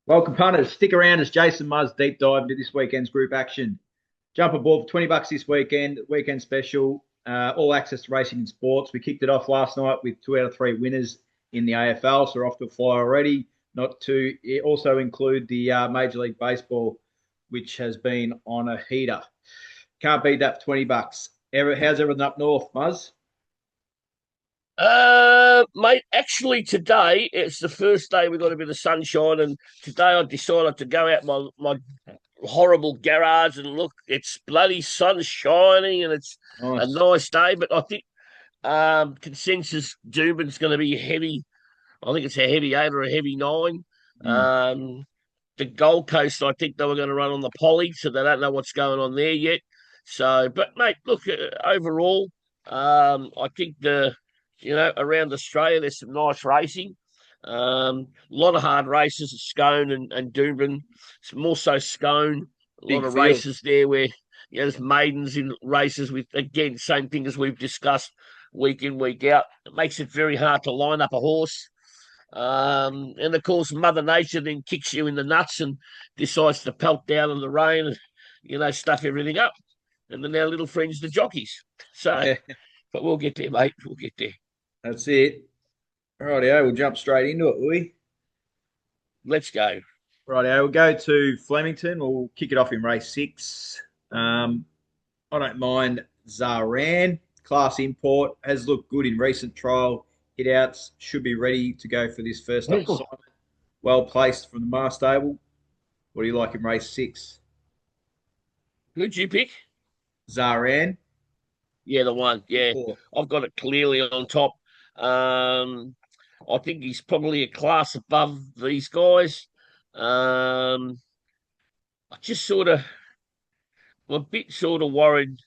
Welcome, punters. Stick around as Jase and Muzz deep dive into this weekend's group action. Jump aboard for $20 this weekend special, all access to racing and sports. We kicked it off last night with 2 out of 3 winners in the AFL, so we're off to a fly already. Not to also include the Major League Baseball, which has been on a heater. Can't beat that for $20. How's everything up north, Muzz? Mate, actually today it's the first day we got a bit of sunshine, and today I decided to go out my horrible garage and look. It's bloody sun shining, and it's a Nice. nice day. But I think consensus Doomben's going to be heavy. I think it's a heavy 8 or a heavy 9. Mm. Um, the Gold Coast, I think they were going to run on the poly, so they don't know what's going on there yet. So, but mate, look, overall, I think around Australia, there's some nice racing. A lot of hard races at Scone and Doomben. It's more so Scone. A lot Big of field. races there where there's maidens in races with, again, same thing as we've discussed week in, week out. It makes it very hard to line up a horse. And of course, Mother Nature then kicks you in the nuts and decides to pelt down in the rain and, stuff everything up. And then our little friends, the jockeys. So, but we'll get there, mate. We'll get there. That's it. Rightio, we'll jump straight into it, will we? Let's go. Rightio, we'll go to Flemington. We'll kick it off in race 6. I don't mind Zaran. Class import has looked good in recent trial hit outs. Should be ready to go for this first up assignment. Well placed from the Mar stable. What do you like in race 6? Who'd you pick? Zaran. Yeah, the one. Yeah, Four. I've got it clearly on top. Um, I think he's probably a class above these guys. I just I'm a bit sort of worried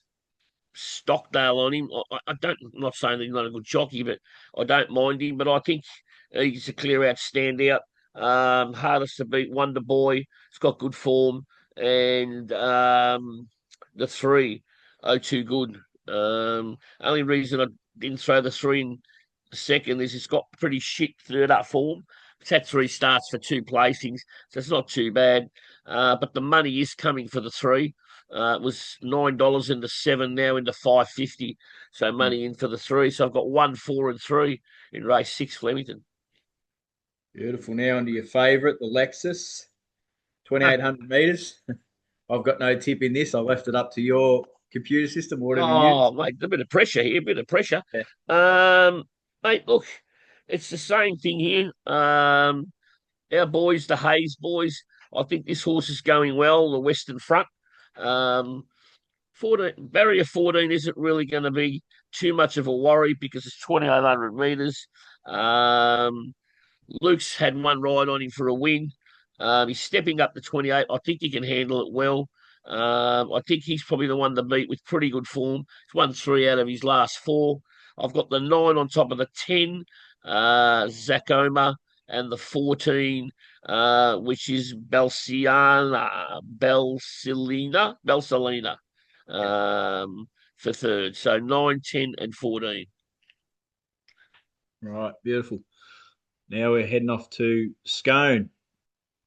Stockdale on him. I don't. I'm not saying that he's not a good jockey, but I don't mind him. But I think he's a clear out standout. Hardest to beat, Wonder Boy. He's got good form, and the three, oh, too good. Only reason I didn't throw the three in the second is it's got pretty shit third up form. It's had 3 starts for 2 placings, so it's not too bad. But the money is coming for the three. It was $9 into 7, now into 5.50. So money in for the three. So I've got 1, 4, and 3 in race 6, Flemington. Beautiful. Now onto your favourite, the Lexus. 2,800 metres. I've got no tip in this. I left it up to your computer system, whatever you use. Oh, mate, a bit of pressure here, a bit of pressure. Yeah. Mate, look, it's the same thing here. Our boys, the Hayes boys, I think this horse is going well, the Western Front. Um, 14, barrier 14 isn't really going to be too much of a worry because it's 2,800 metres. Um, Luke's had one ride on him for a win. He's stepping up to 28. I think he can handle it well. I think he's probably the one to beat with pretty good form. He's won 3 out of his last 4. I've got the 9 on top of the 10, Zacoma, and the 14, which is Belsalina, for third. So 9, 10, and 14. Right. Beautiful. Now we're heading off to Scone.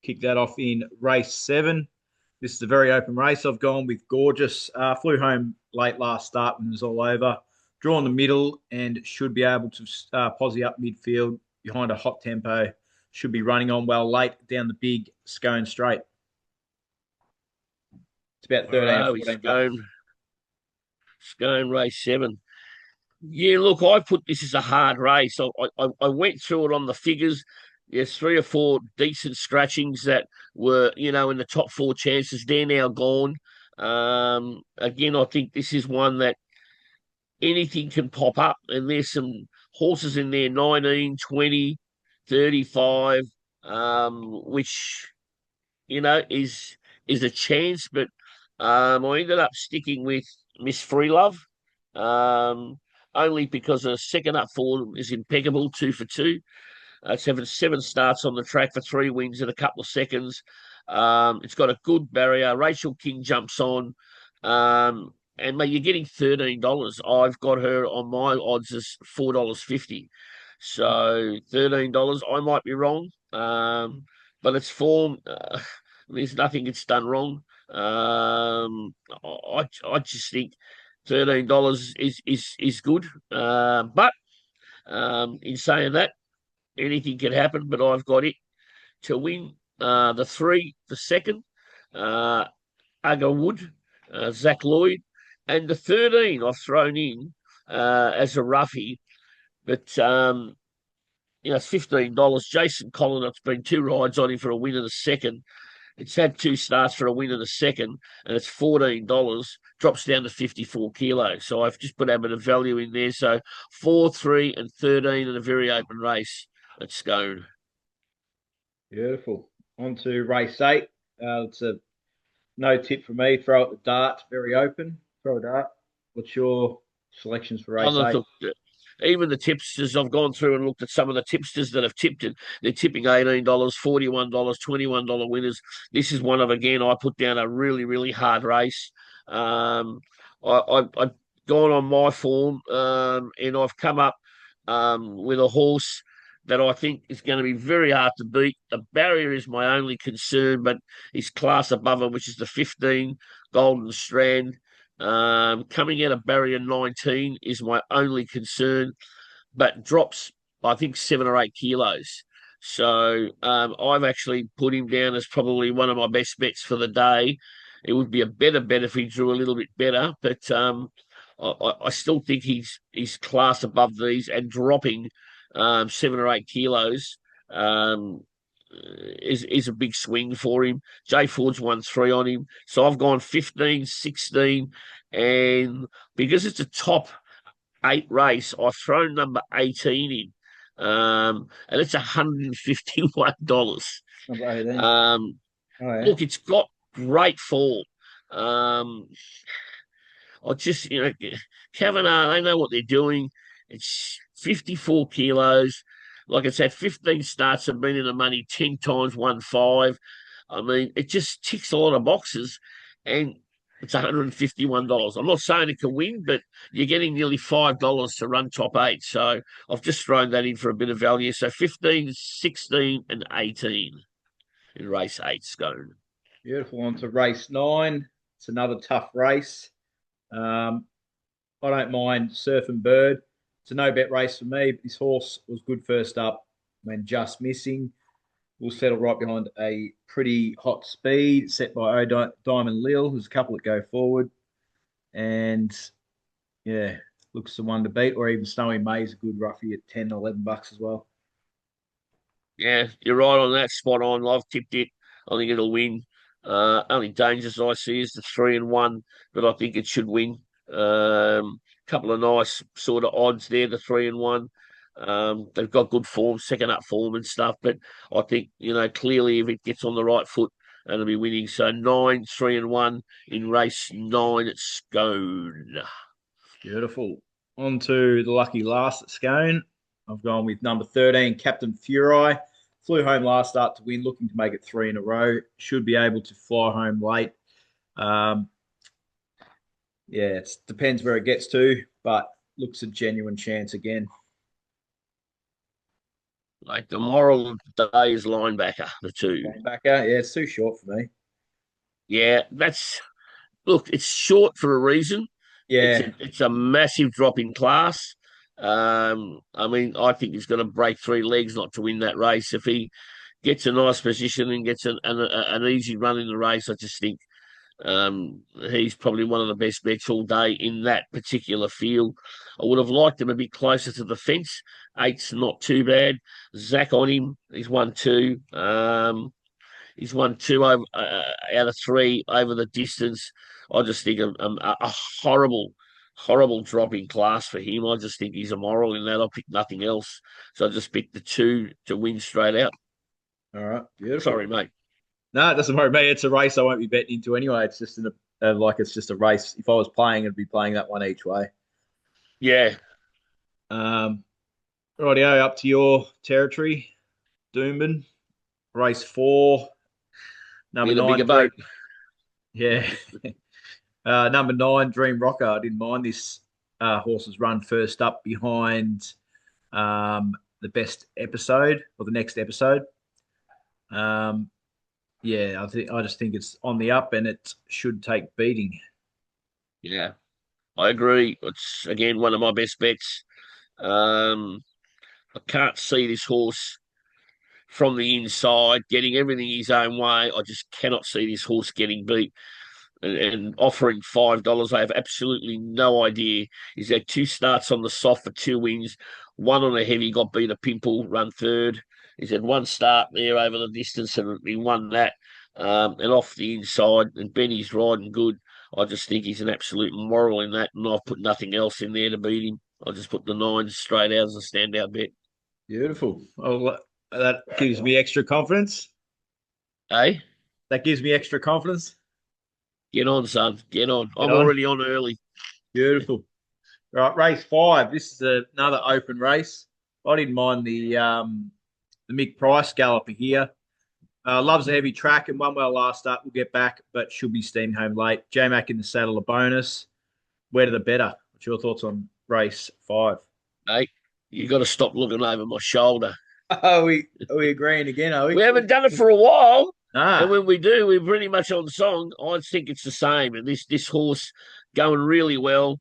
Kick that off in race 7. This is a very open race. I've gone with Gorgeous. Flew home late last start when it was all over. Drawn the middle and should be able to posse up midfield behind a hot tempo. Should be running on well late down the big Scone straight. It's about 13 or Oh, 14 bucks. he's going race 7. Yeah, look, I put this as a hard race. I went through it on the figures. There's 3 or 4 decent scratchings that were, in the top 4 chances. They're now gone. Again, I think this is one that anything can pop up, and there's some horses in there 19, 20, 35, which, is a chance. But I ended up sticking with Miss Freelove. Um, Only because the second up form is impeccable, 2 for 2. It's having 7 starts on the track for 3 wins in a couple of seconds. It's got a good barrier. Rachel King jumps on. And mate, you're getting $13. I've got her on my odds as $4.50. So $13. I might be wrong. but its form, there's nothing it's done wrong. I just think $13 is good. But in saying that, anything can happen. But I've got it to win the 3, the second, uh, Ugger Wood, Zach Lloyd, and the 13 I've thrown in as a roughie. But it's $15. Jason Collin, it's been 2 rides on him for a win in the second. It's had 2 starts for a win in the second, and it's $14. Drops down to 54 kilos. So I've just put a bit of value in there. So 4, 3, and 13 in a very open race at Scone. Beautiful. On to race 8. It's a no tip for me. Throw at the dart, very open. Throw a dart. What's your selections for race 8? Look, even the tipsters, I've gone through and looked at some of the tipsters that have tipped it. They're tipping $18, $41, $21 winners. This is one of, again, I put down a really, really hard race. I've gone on my form, and I've come up with a horse that I think is going to be very hard to beat. The barrier is my only concern, but his class above him, which is the 15 Golden Strand. Coming out of barrier 19 is my only concern, but drops, I think, 7 or 8 kilos. So I've actually put him down as probably one of my best bets for the day. It would be a better bet if he drew a little bit better, but I still think he's class above these, and dropping 7 or 8 kilos is a big swing for him. Jay Ford's won 3 on him. So I've gone 15, 16, and because it's a top 8 race, I've thrown number 18 in. And it's $151. Number 18. Oh, yeah. Look, it's got great form. I just, Kavanagh, they know what they're doing. It's 54 kilos. Like I said, 15 starts, have been in the money 10 times, won 5. I mean, it just ticks a lot of boxes, and it's $151. I'm not saying it can win, but you're getting nearly $5 to run top 8. So I've just thrown that in for a bit of value. So 15, 16, and 18 in race 8, Scone. Beautiful. On to race 9. It's another tough race. I don't mind Surf and Bird. It's a no bet race for me. But this horse was good first up when just missing. Will settle right behind a pretty hot speed set by Diamond Lil. There's a couple that go forward. And yeah, looks the one to beat. Or even Snowy May's a good roughie at 10, $11 as well. Yeah, you're right on that. Spot on. I've tipped it. I think it'll win. Only dangers I see is the 3-1, but I think it should win. Couple of nice sort of odds there, the 3-1. They've got good form, second up form and stuff, but I think, clearly if it gets on the right foot, it'll be winning. So 9, 3-1 in race 9 at Scone. Beautiful. On to the lucky last at Scone. I've gone with number 13, Captain Fury. Flew home last start to win, looking to make it 3 in a row. Should be able to fly home late. Yeah, it depends where it gets to, but looks a genuine chance again. Like the moral of the day is linebacker, the 2. Linebacker, yeah, it's too short for me. Yeah, look, it's short for a reason. Yeah, It's a massive drop in class. I mean, I think he's going to break 3 legs not to win that race. If he gets a nice position and gets an easy run in the race, I just think he's probably one of the best bets all day in that particular field. I would have liked him a bit closer to the fence. 8's not too bad. Zach on him, he's won 2. He's won 2 over, out of 3 over the distance. I just think a horrible, horrible drop in class for him. I just think he's immoral in that. I'll pick nothing else. So I just picked the 2 to win straight out. all right, beautiful. Sorry, mate. No, it doesn't worry me. It's a race I won't be betting into anyway. It's just it's just a race. If I was playing, I'd be playing that one each way. Yeah. Rightio, up to your territory, Doomben. Race 4, number 9. Bigger boat. Yeah. Number 9, Dream Rocker. I didn't mind this horse's run first up behind the best episode or the next episode. Um, yeah, I just think it's on the up and it should take beating. Yeah, I agree. It's again one of my best bets. Um, I can't see this horse from the inside getting everything his own way. I just cannot see this horse getting beat. And offering $5, I have absolutely no idea. He's had two starts on the soft for two wins, one on a heavy, got beat a pimple, run third. He's had one start there over the distance and he won that. And off the inside, and Benny's riding good. I just think he's an absolute moral in that, and I've put nothing else in there to beat him. I'll just put the nines straight out as a standout bet. Beautiful. Oh, that gives me extra confidence. Hey, That gives me extra confidence. get on, son. Get on. Get I'm on. already on early. Beautiful. Right, race 5. This is another open race. I didn't mind the Mick Price galloper here. Loves a heavy track and won well last start. We'll get back, but should be steaming home late. J Mac in the saddle, a bonus. Where to the better? What's your thoughts on race 5? Hey, you got to stop looking over my shoulder. Are we agreeing again? Are we? We haven't done it for a while, and Ah, when we do, we're pretty much on song. I think it's the same, and this horse going really well.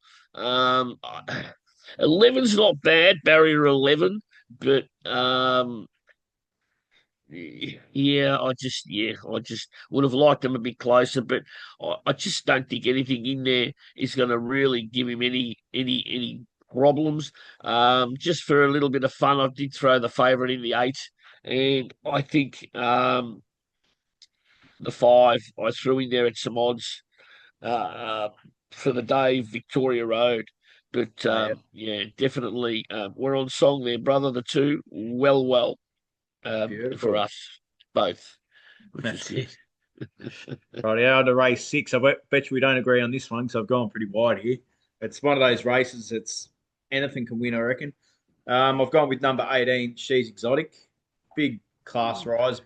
11's not bad, barrier 11, but I just would have liked him a bit closer, but I just don't think anything in there is going to really give him any problems. Just for a little bit of fun, I did throw the favourite in the eight, and I think the five I threw in there at some odds uh, for the day, Victoria Road. But oh, yeah. yeah, definitely we're on song there, brother. The two, well, for Beautiful. us both, which is That's good. it. Right, out to race 6. I bet you we don't agree on this one because I've gone pretty wide here. It's one of those races. It's anything can win, I reckon. I've gone with number 18. She's exotic, big class rise,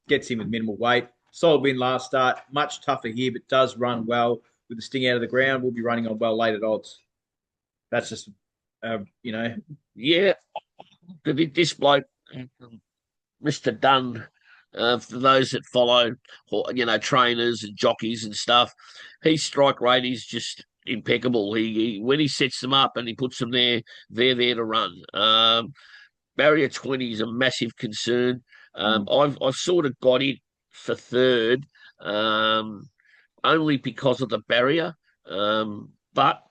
gets in with minimal weight. Solid win last start. Much tougher here, but does run well with the sting out of the ground. We'll be running on well late at odds. That's just, you know, Yeah, this bloke, Mr. Dunn, for those that follow, trainers and jockeys and stuff, his strike rate is just impeccable. He when he sets them up and he puts them there, they're there to run. Barrier 20 is a massive concern. mm, I've sort of got it for third, only because of the barrier. But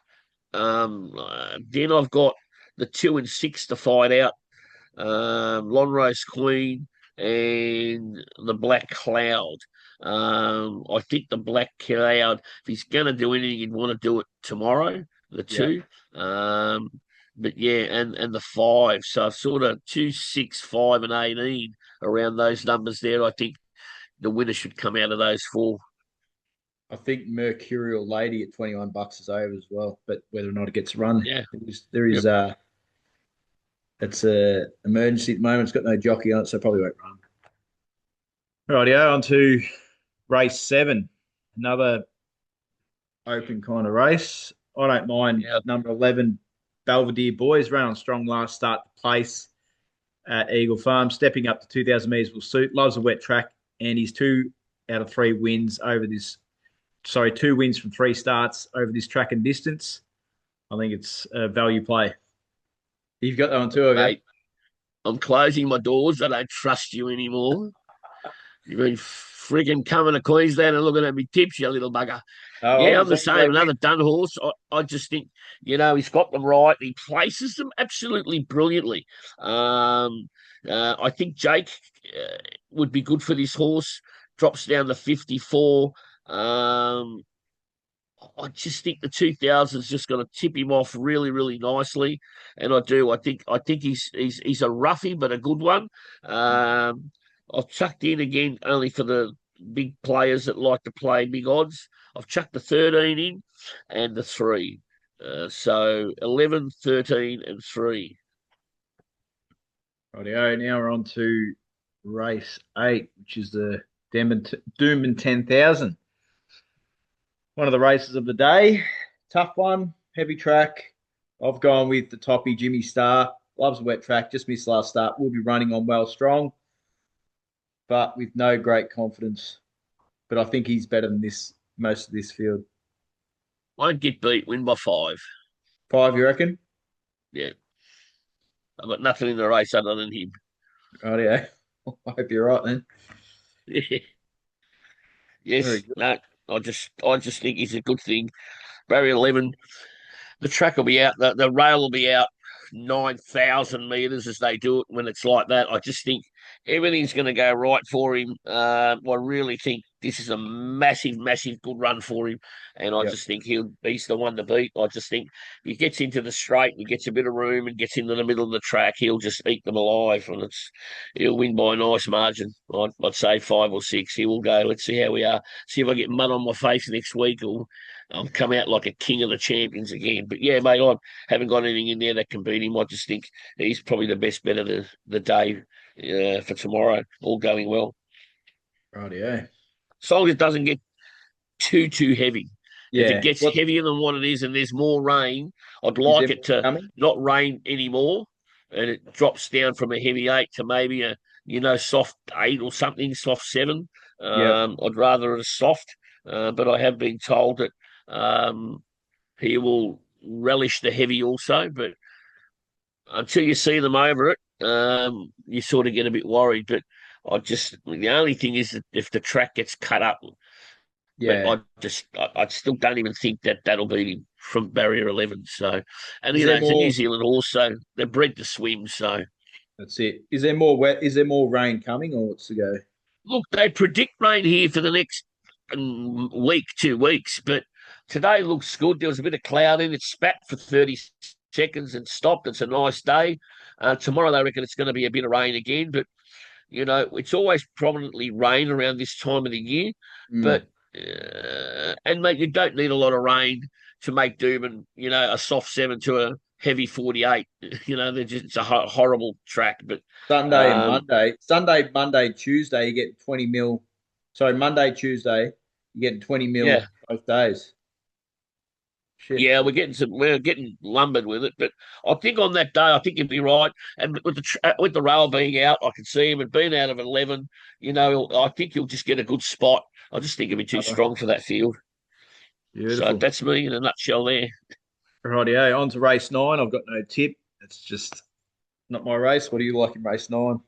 then I've got the 2 and 6 to fight out. Lonrose Queen and the Black Cloud. I think the Black Cloud, if he's going to do anything, he'd want to do it tomorrow, the yeah. two. But yeah, and the five. So sort of 2, 6, 5, and 18 around those numbers there. I think the winner should come out of those four. I think Mercurial Lady at $21 is over as well, but whether or not it gets run, Yeah. there is Yep. it's a emergency at the moment. It's got no jockey on it, so probably won't run. Rightio, on to race 7, another open kind of race. I don't mind Yep. number 11, Belvedere Boys, ran on strong last start to place at Eagle Farm, stepping up to 2,000 metres will suit. Loves a wet track, and he's 2 out of 3 wins over this. Sorry, 2 wins from 3 starts over this track and distance. I think it's a value play. You've got that one too, have you? Mate, I'm closing my doors. I don't trust you anymore. You've been freaking coming to Queensland and looking at me tips, you little bugger. Oh, Yeah, I'm as the long as they same. win. Another done horse. I just think, he's got them right. He places them absolutely brilliantly. I think Jake would be good for this horse. Drops down to 54. I just think the 2000 is just going to tip him off really, really nicely, and I do. I think he's a roughie, but a good one. I've chucked in again only for the big players that like to play big odds. I've chucked the 13 in and the 3. So 11, 13, and 3. Rightio, now we're on to race 8, which is the Doomben 10,000. One of the races of the day. Tough one, heavy track. I've gone with the toppy Jimmy Star. Loves a wet track, just missed last start. Will be running on well strong. but with no great confidence. But I think he's better than this most of this field. Won't get beat, win by 5. 5, you reckon? Yeah. I've got nothing in the race other than him. Right, yeah. I hope you're right then. Very Yes. good. No, I just think it's a good thing. Barrier 11, the track will be out, the rail will be out 9,000 metres as they do it when it's like that. I just think everything's going to go right for him. I really think this is a massive, massive good run for him. And I Yep. just think he's the one to beat. I just think if he gets into the straight and he gets a bit of room and gets into the middle of the track, he'll just eat them alive. And he'll win by a nice margin. I'd say 5 or 6. He will go. Let's see how we are. See if I get mud on my face next week, or I'll come out like a king of the champions again. But yeah, mate, I haven't got anything in there that can beat him. I just think he's probably the best bet of the day for tomorrow, all going well. Right, yeah. As long as it doesn't get too heavy. If it Yeah. gets What heavier than what it is and there's more rain, I'd is there like it more to coming? not rain anymore, and it drops down from a heavy 8 to maybe a soft 8 or something, soft 7. Yep. I'd rather it a soft, but I have been told that he will relish the heavy also. But until you see them over it, you sort of get a bit worried. But the only thing is that if the track gets cut up, but Yeah. I still don't even think that that'll beat him from barrier 11. So, and Is there it's a New more? Zealand horse, so they're bred to swim. So, That's it. Is there more wet? Is there more rain coming, or what's to go? look, they predict rain here for the next week, 2 weeks, but today looks good. There was a bit of cloud in it, spat for 30 seconds and stopped. It's a nice day. Tomorrow they reckon it's going to be a bit of rain again, but it's always prominently rain around this time of the year. Mm. But and mate, you don't need a lot of rain to make Doomben, a soft 7 to a heavy 48. It's a horrible track. But Sunday and um, Monday. Sunday, Monday, Tuesday, you get 20 mil. Sorry, Monday, Tuesday, you get 20 mil yeah, both days. Shit. yeah, we're getting lumbered with it. But I think on that day, I think you'd be right. And with the rail being out, I can see him and being out of 11. I think you'll just get a good spot. I just think it'll be too strong for that field. So Beautiful. that's me in a nutshell there. Rightio. On to race 9. I've got no tip. It's just not my race. What do you like in race 9?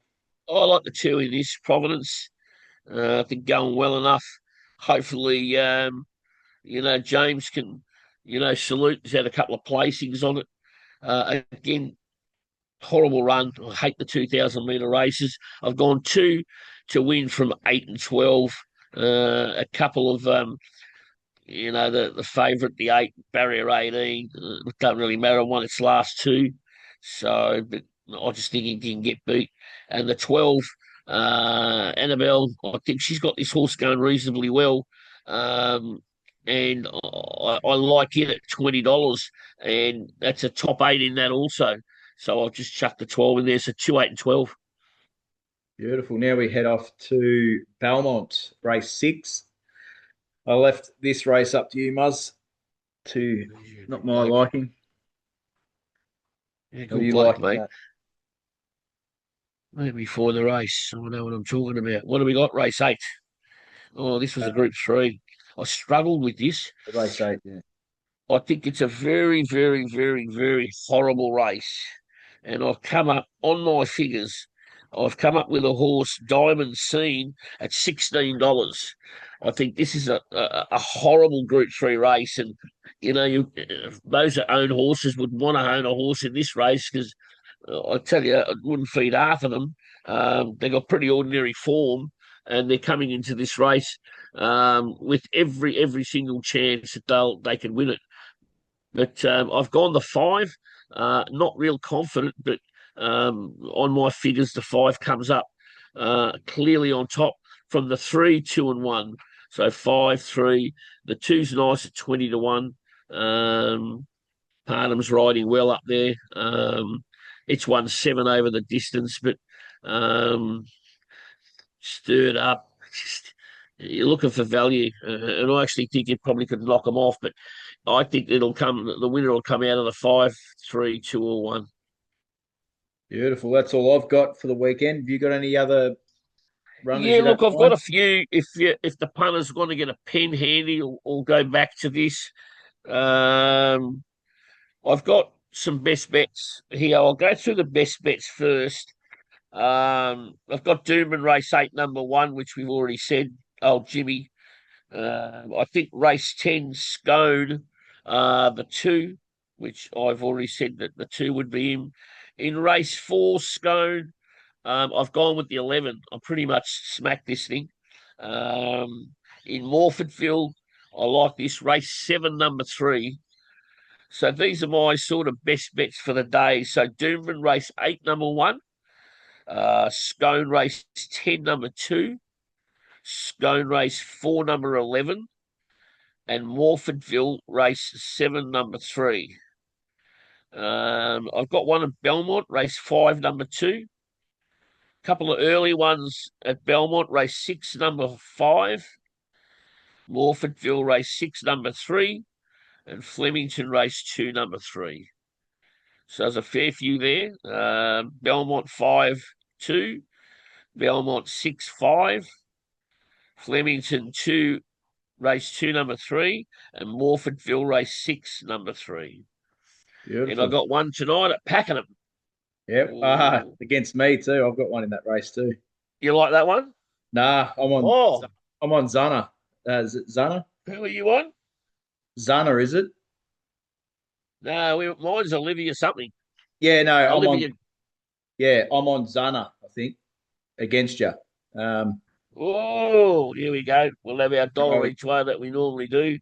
I like the 2 in this Providence. I think going well enough. Hopefully, James can, salute. He's had a couple of placings on it. Again, horrible run. I hate the 2,000 metre races. I've gone 2 to win from 8 and 12. A couple of the favourite, the 8, barrier 18. It doesn't really matter. I won its last 2. So, but I just think he can get beat. And the 12, Annabelle, I think she's got this horse going reasonably well. And I like it at $20, and that's a top 8 in that also. So I've just chucked the 12 in there. So 2, 8, and 12. Beautiful. Now we head off to Belmont, race 6. I left this race up to you, Muzz, to Yeah, not good my bloke. liking. Yeah, What do good you bloke, like in mate. that? Maybe before the race. I know what I'm talking about. What do we got? Race 8. Oh, this was a group 3. I struggled with this. Race 8, yeah. I think it's a very, very, very, very horrible race. And I've come up on my figures. I've come up with a horse, Diamond Scene, at $16. I think this is a horrible Group 3 race. And, those that own horses would want to own a horse in this race because I tell you, it wouldn't feed half of them. They got pretty ordinary form, and they're coming into this race with every single chance that they can win it. But I've gone the 5, not real confident, but on my figures, the 5 comes up clearly on top from the 3, 2, and 1. So 5, 3. The two's nice at 20 to 1. Parnham's riding well up there. It's won 7 over the distance, but um, stirred up. You're looking for value, and I actually think you probably could knock them off, but I think it'll come. The winner will come out of the 5, 3, 2, or 1. Beautiful. That's all I've got for the weekend. Have you got any other runners Yeah, you don't look, I've got mind? a few. If the punters want to get a pen handy, or go back to this, um, I've got some best bets here. I'll go through the best bets first. I've got Doomben race 8, number 1, which we've already said. Oh, Jimmy. I think race 10, Scone, the 2, which I've already said that the 2 would be him. In race 4, Scone, I've gone with the 11. I pretty much smacked this thing. In Morfordville, I like this race 7, number 3. So these are my sort of best bets for the day. So Doomben race 8, number 1. Scone race 10, number 2. Scone race 4, number 11. And Morfordville race 7, number 3. I've got one at Belmont, race 5, number 2. Couple of early ones at Belmont, race 6, number 5. Morfordville race 6, number 3. And Flemington race 2, number 3. So there's a fair few there. Belmont 5, 2. Belmont 6, 5. Flemington 2, race 2, number 3. And Morfordville race 6, number 3. And I Beautiful. got one tonight at Pakenham. Yep. Ooh. Against me too. I've got one in that race too. You like that one? Nah, Oh, I'm on Zana. Is it Zana? who are you on? Zana, is it? No, mine's Olivia something. Yeah, no, Olivia. I'm on Zana, I think, against you. Um, Oh, here we go. We'll have our dollar oh, each way that we normally do.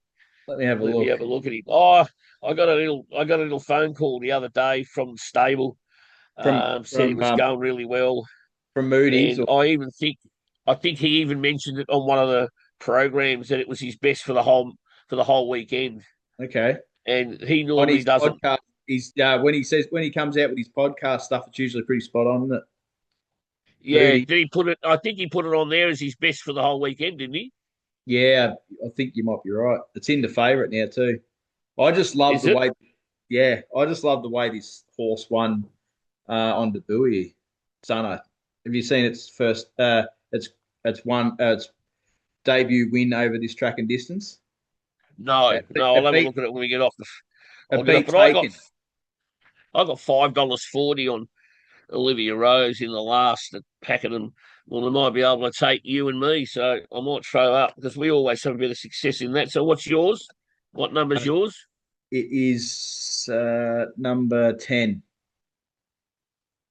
let me have a Let me look. have a look at him. Oh, I got a little phone call the other day from the stable. From Said it from was um going really well, from Moody's and or I think he even mentioned it on one of the programs that it was his best for the whole weekend. okay. And he On normally his doesn't. podcast, he's when he comes out with his podcast stuff, it's usually pretty spot on, isn't it? Yeah, Moody. did he put it? I think he put it on there as his best for the whole weekend, didn't he? Yeah, I think you might be right. It's in the favourite now too. I just love Is the it? way I just love the way this horse won on the buoy. Sana. Have you seen its first its debut win over this track and distance? No, It, no. I'll it have a beat look at it when we get off. I'll it get off. beat But I got Taken. I got $5.40 on Olivia Rose in the last at Pakenham. Well, they might be able to take you and me, so I might throw up because we always have a bit of success in that. So what's yours? What number's Uh, yours? it is number 10.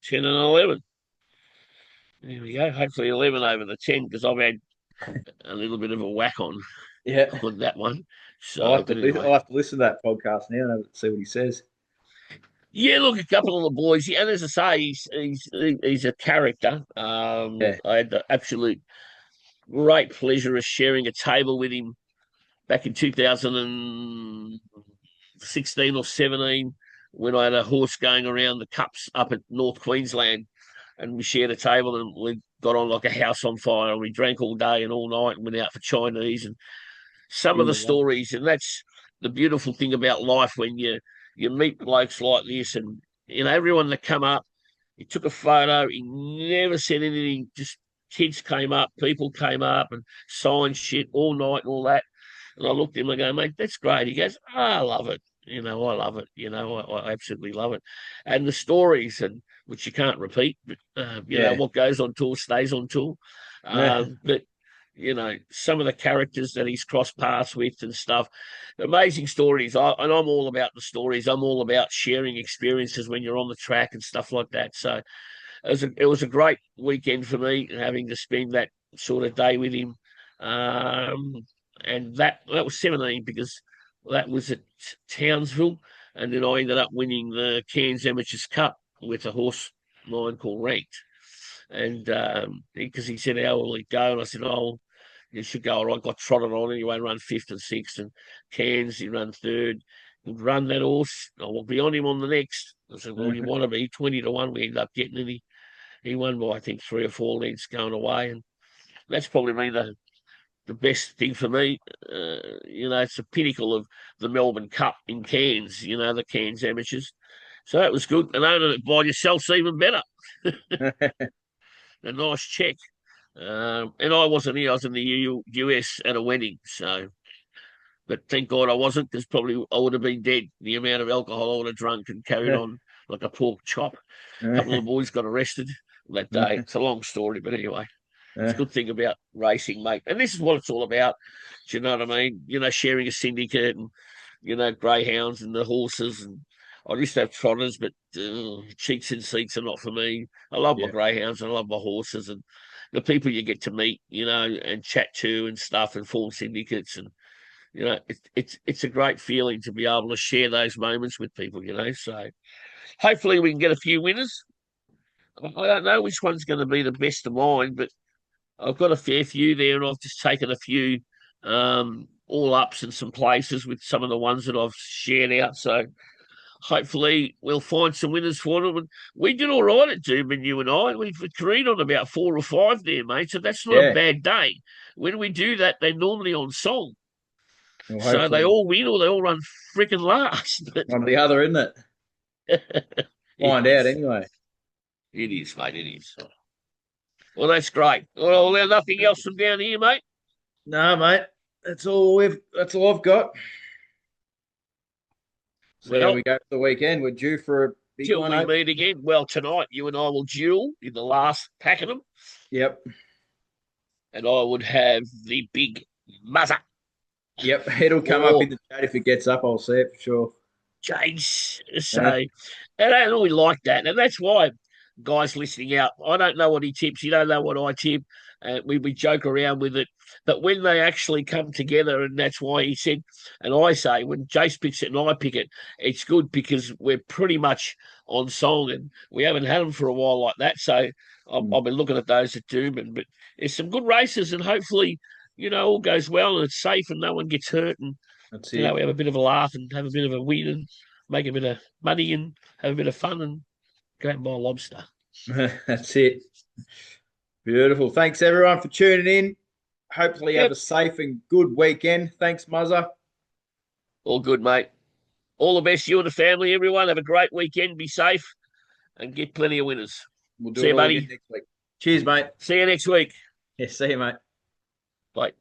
10 and 11. There we go. Hopefully 11 over the 10 because I've had a little bit of a whack on Yeah. on that one. So, but I'll anyway. have to listen to that podcast now and see what he says. Yeah, look, a couple of the boys, and as I say, he's a character. Yeah. I had the absolute great pleasure of sharing a table with him back in 2016 or 17 when I had a horse going around the cups up at North Queensland, and we shared a table and we got on like a house on fire. And we drank all day and all night and went out for Chinese and some of You'll the love it. stories, and that's the beautiful thing about life when you meet blokes like this, and everyone that come up, he took a photo, he never said anything, just kids came up, people came up and signed shit all night and all that. And I looked at him and I go, mate, that's great. He goes, I love it. I love it. I absolutely love it. And the stories, and which you can't repeat, but Yeah. what goes on tour stays on tour. Yeah. But some of the characters that he's crossed paths with and stuff, amazing stories. And I'm all about the stories. I'm all about sharing experiences when you're on the track and stuff like that. So it was a great weekend for me having to spend that sort of day with him. Um, and that was 17 because that was at Townsville, and then I ended up winning the Cairns Amateurs Cup with a horse of mine called Ranked. And because he said, how will it go? And I said, oh, you should go. All right, got trotted on anyway, run fifth and sixth, and Cairns, he run third. He'd run that horse. I will be on him on the next. I said, well, you want to be 20 to 1. We ended up getting it. He won by, I think, 3 or 4 lengths going away. And that's probably been the best thing for me. It's the pinnacle of the Melbourne Cup in Cairns, the Cairns Amateurs. So that was good. And owning it by yourself's even better. A nice check. And I wasn't here. I was in the US at a wedding. So, but thank God I wasn't, because probably I would have been dead. The amount of alcohol I would have drunk and carried on like a pork chop. A couple of the boys got arrested that day. It's a long story, but anyway. It's a good thing about racing, mate. And this is what it's all about. Do you know what I mean? Sharing a syndicate and, greyhounds and the horses. And I used to have trotters, but cheats and seats are not for me. I love my Yeah. greyhounds and I love my horses and the people you get to meet, and chat to and stuff and form syndicates. And, it's a great feeling to be able to share those moments with people. So hopefully we can get a few winners. I don't know which one's going to be the best of mine, but I've got a fair few there, and I've just taken a few all ups in some places with some of the ones that I've shared out. So hopefully we'll find some winners for them. And we did all right at Doomben, you and I. We've agreed on about 4 or 5 there, mate. So that's not a Yeah. bad day. When we do that, they're normally on song. Well, So they hopefully all win or they all run freaking last. one or the other, isn't it? It Find out is. anyway. It is, mate. It is. Well, that's great. Well, there's nothing else from down here, mate. No, mate. That's all I've got. So Well, we go for the weekend. We're due for a big till one. we meet again. Well, tonight you and I will duel in the last pack of them. Yep. And I would have the big muzzer. Yep. It'll come up in the chat if it gets up. I'll see it for sure. Jase. So, and I really like that. And that's why guys listening out, I don't know what he tips. You don't know what I tip. We joke around with it. But when they actually come together, and that's why he said, and I say, when Jace picks it and I pick it, it's good because we're pretty much on song and we haven't had them for a while like that. So I've been looking at those at Doomben. But there's some good races and hopefully, all goes well and it's safe and no one gets hurt. And, That's we it. have a bit of a laugh and have a bit of a win and make a bit of money and have a bit of fun and go out and buy a lobster. That's it. Beautiful. Thanks everyone for tuning in. Hopefully you have a safe and good weekend. Thanks, Muzzer. All good, mate. All the best, you and the family, everyone. Have a great weekend. Be safe and get plenty of winners. We'll do See it you, all buddy. again next week. Cheers, mate. See you next week. Yeah, see you, mate. Bye.